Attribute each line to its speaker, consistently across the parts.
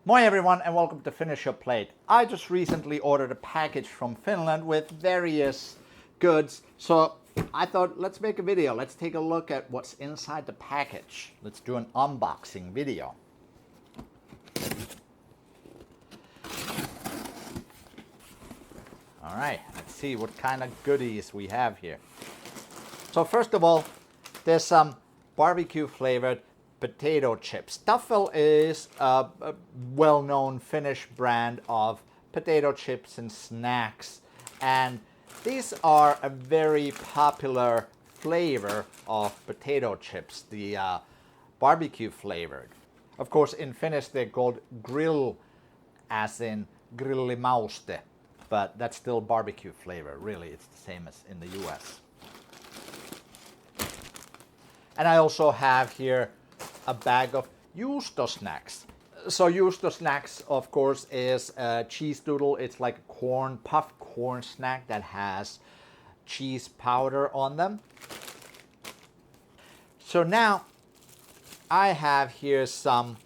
Speaker 1: Moi everyone and welcome to Finish Your Plate. I just recently ordered a package from Finland with various goods, so I thought let's make a video. Let's take a look at what's inside the package. Let's do an unboxing video. Alright, let's see what kind of goodies we have here. So first of all, there's some barbecue flavored potato chips. Taffel is a well-known Finnish brand of potato chips and snacks, and these are a very popular flavor of potato chips, the barbecue flavored. Of course, in Finnish they're called grill, as in grillimauste, but that's still barbecue flavor. Really, it's the same as in the US. And I also have here a bag of juusto snacks. So juusto snacks, of course, is a cheese doodle. It's like a corn, puffed corn snack that has cheese powder on them. So now I have here some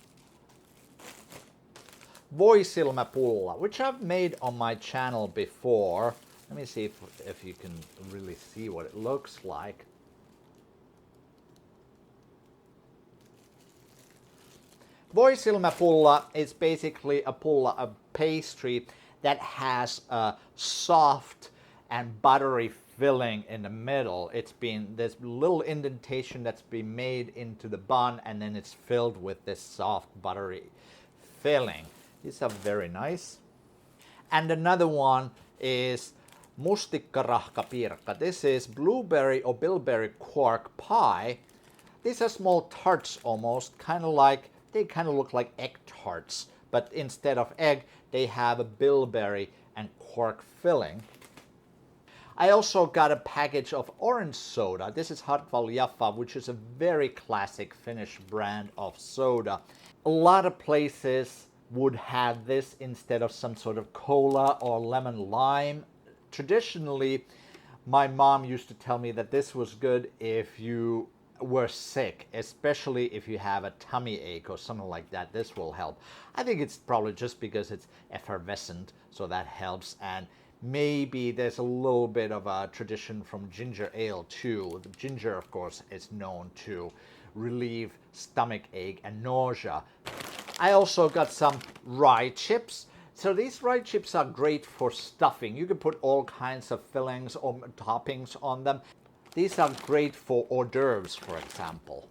Speaker 1: voisilmäpulla, which I've made on my channel before. Let me see if you can really see what it looks like. Voisilmäpulla is basically a pulla, a pastry that has a soft and buttery filling in the middle. There's a little indentation that's been made into the bun, and then it's filled with this soft buttery filling. These are very nice. And another one is mustikkarahkapirkka. This is blueberry or bilberry quark pie. These are small tarts almost, they kind of look like egg tarts, but instead of egg, they have a bilberry and quark filling. I also got a package of orange soda. This is Hartwall Jaffa, which is a very classic Finnish brand of soda. A lot of places would have this instead of some sort of cola or lemon lime. Traditionally, my mom used to tell me that this was good if you were sick, especially if you have a tummy ache or something like that. This will help. I think it's probably just because it's effervescent, so that helps, and maybe there's a little bit of a tradition from ginger ale too. The ginger, of course, is known to relieve stomach ache and nausea. I also got some rye chips. So these rye chips are great for stuffing. You can put all kinds of fillings or toppings on them. These are great for hors d'oeuvres, for example.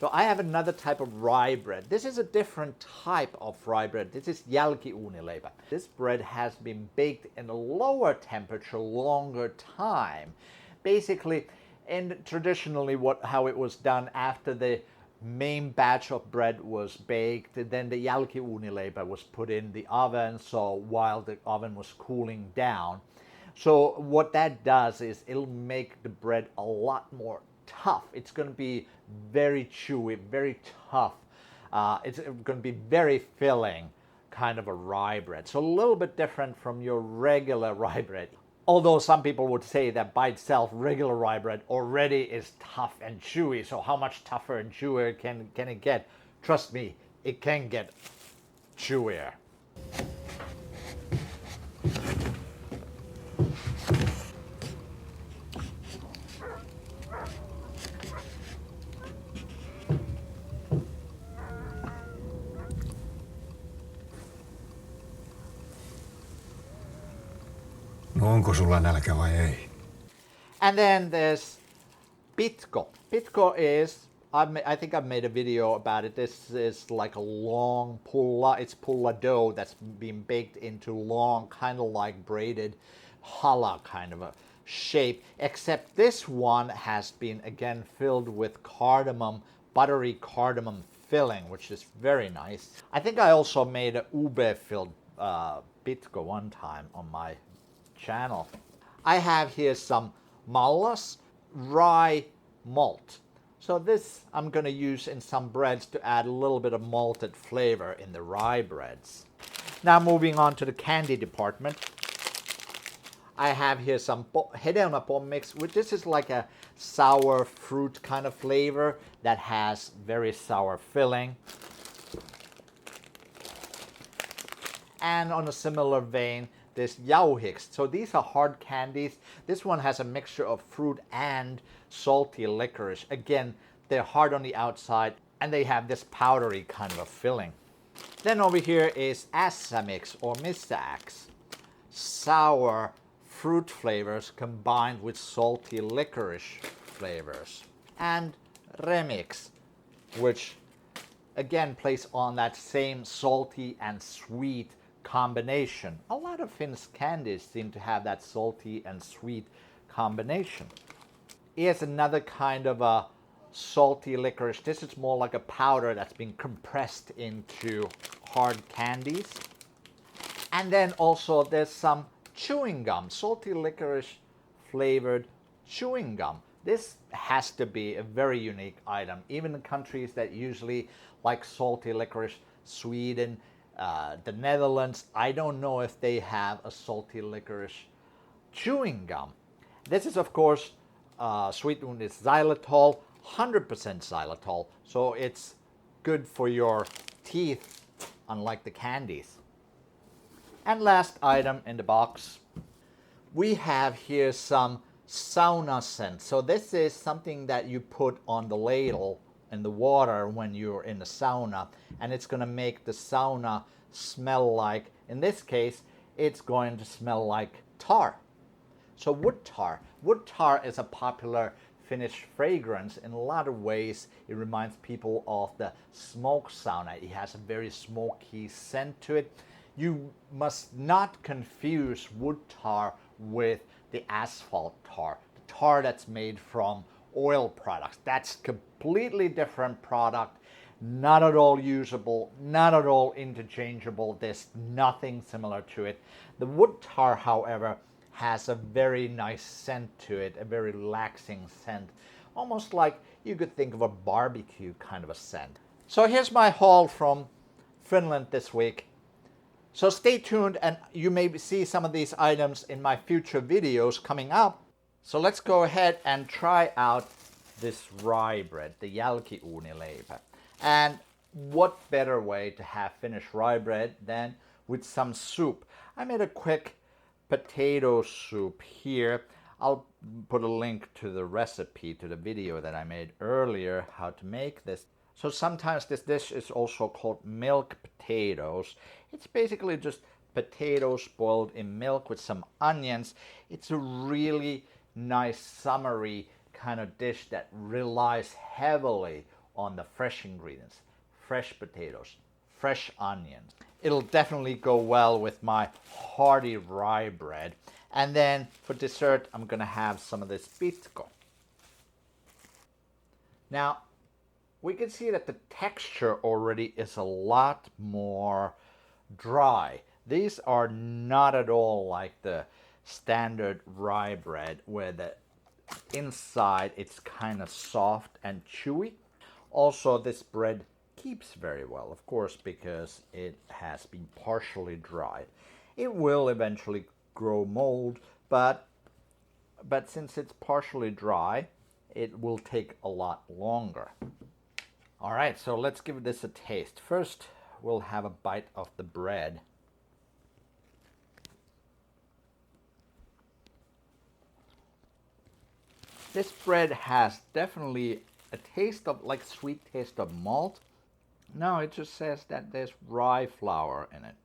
Speaker 1: So I have another type of rye bread. This is a different type of rye bread. This is jälkiuunileipä. This bread has been baked in a lower temperature, longer time. Basically, and traditionally how it was done after the main batch of bread was baked, then the jälkiuunileipä was put in the oven, so while the oven was cooling down. So what that does is it'll make the bread a lot more tough. It's going to be very chewy, very tough. It's going to be very filling, kind of a rye bread. So a little bit different from your regular rye bread. Although some people would say that by itself, regular rye bread already is tough and chewy. So how much tougher and chewier can it get? Trust me, it can get chewier.
Speaker 2: No onko sulla nälkä vai ei?
Speaker 1: And then there's pitko. Pitko is, I think I've made a video about it. This is like a long pulla. It's pulla dough that's been baked into long, kind of like braided challah kind of a shape. Except this one has been again filled with cardamom, buttery cardamom filling, which is very nice. I think I also made a ube-filled pitko one time on my channel. I have here some mallas, rye malt. So this I'm going to use in some breads to add a little bit of malted flavor in the rye breads. Now moving on to the candy department. I have here some hedelmäpommix, which this is like a sour fruit kind of flavor that has very sour filling. And on a similar vein, there's jauhiks. So these are hard candies. This one has a mixture of fruit and salty licorice. Again, they're hard on the outside and they have this powdery kind of a filling. Then over here is Assamix or Missax. Sour fruit flavors combined with salty licorice flavors. And Remix, which again plays on that same salty and sweet combination. A lot of Finnish candies seem to have that salty and sweet combination. Here's another kind of a salty licorice. This is more like a powder that's been compressed into hard candies. And then also there's some chewing gum, salty licorice flavored chewing gum. This has to be a very unique item. Even in countries that usually like salty licorice, Sweden, the Netherlands, I don't know if they have a salty licorice chewing gum. This is of course sweetened with xylitol, 100% xylitol, so it's good for your teeth, unlike the candies. And last item in the box, we have here some sauna scent. So this is something that you put on the ladle in the water when you're in the sauna, and it's going to make the sauna smell like, in this case, it's going to smell like tar. So wood tar. Wood tar is a popular Finnish fragrance. In a lot of ways, it reminds people of the smoke sauna. It has a very smoky scent to it. You must not confuse wood tar with the asphalt tar, the tar that's made from oil products. That's completely different product, not at all usable, not at all interchangeable. There's nothing similar to it. The wood tar, however, has a very nice scent to it, a very relaxing scent, almost like you could think of a barbecue kind of a scent. So here's my haul from Finland this week. So stay tuned and you may see some of these items in my future videos coming up. So let's go ahead and try out this rye bread, the jälkiuunileipä. And what better way to have Finnish rye bread than with some soup. I made a quick potato soup here. I'll put a link to the recipe, to the video that I made earlier, how to make this. So sometimes this dish is also called milk potatoes. It's basically just potatoes boiled in milk with some onions. It's a really nice summery kind of dish that relies heavily on the fresh ingredients, fresh potatoes, fresh onions. It'll definitely go well with my hearty rye bread. And then for dessert, I'm gonna have some of this pitko. Now, we can see that the texture already is a lot more dry. These are not at all like the standard rye bread where the inside it's kind of soft and chewy. Also, this bread keeps very well, of course, because it has been partially dried. It will eventually grow mold, but since it's partially dry, it will take a lot longer. All right, so let's give this a taste. First, we'll have a bite of the bread. This bread has definitely a taste of, like sweet taste of malt. No, it just says that there's rye flour in it.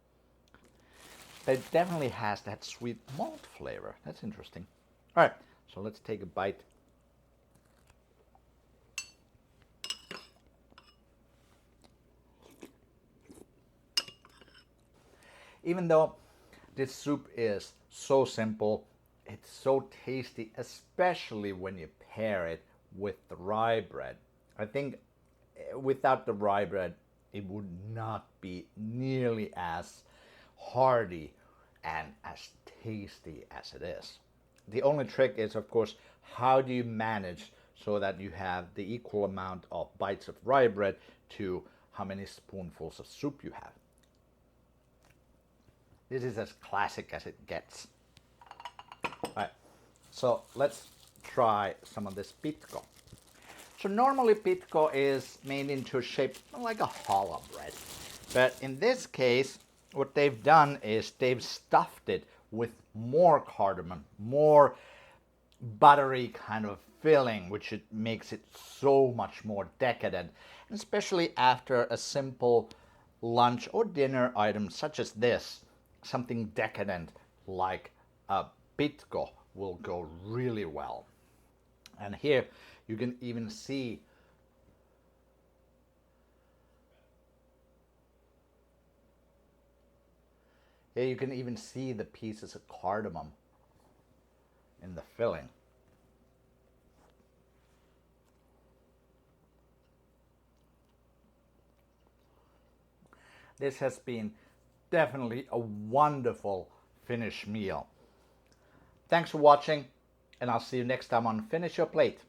Speaker 1: But it definitely has that sweet malt flavor. That's interesting. All right, so let's take a bite. Even though this soup is so simple, it's so tasty, especially when you pair it with the rye bread. I think without the rye bread, it would not be nearly as hearty and as tasty as it is. The only trick is, of course, how do you manage so that you have the equal amount of bites of rye bread to how many spoonfuls of soup you have. This is as classic as it gets. All right, so let's try some of this pitko. So normally pitko is made into a shape like a challah bread. But in this case, what they've done is they've stuffed it with more cardamom, more buttery kind of filling, which it makes it so much more decadent, especially after a simple lunch or dinner item such as this. Something decadent like a pitko will go really well. And here you can even see the pieces of cardamom in the filling. This has been definitely a wonderful Finnish meal. Thanks for watching, and I'll see you next time on Finish Your Plate.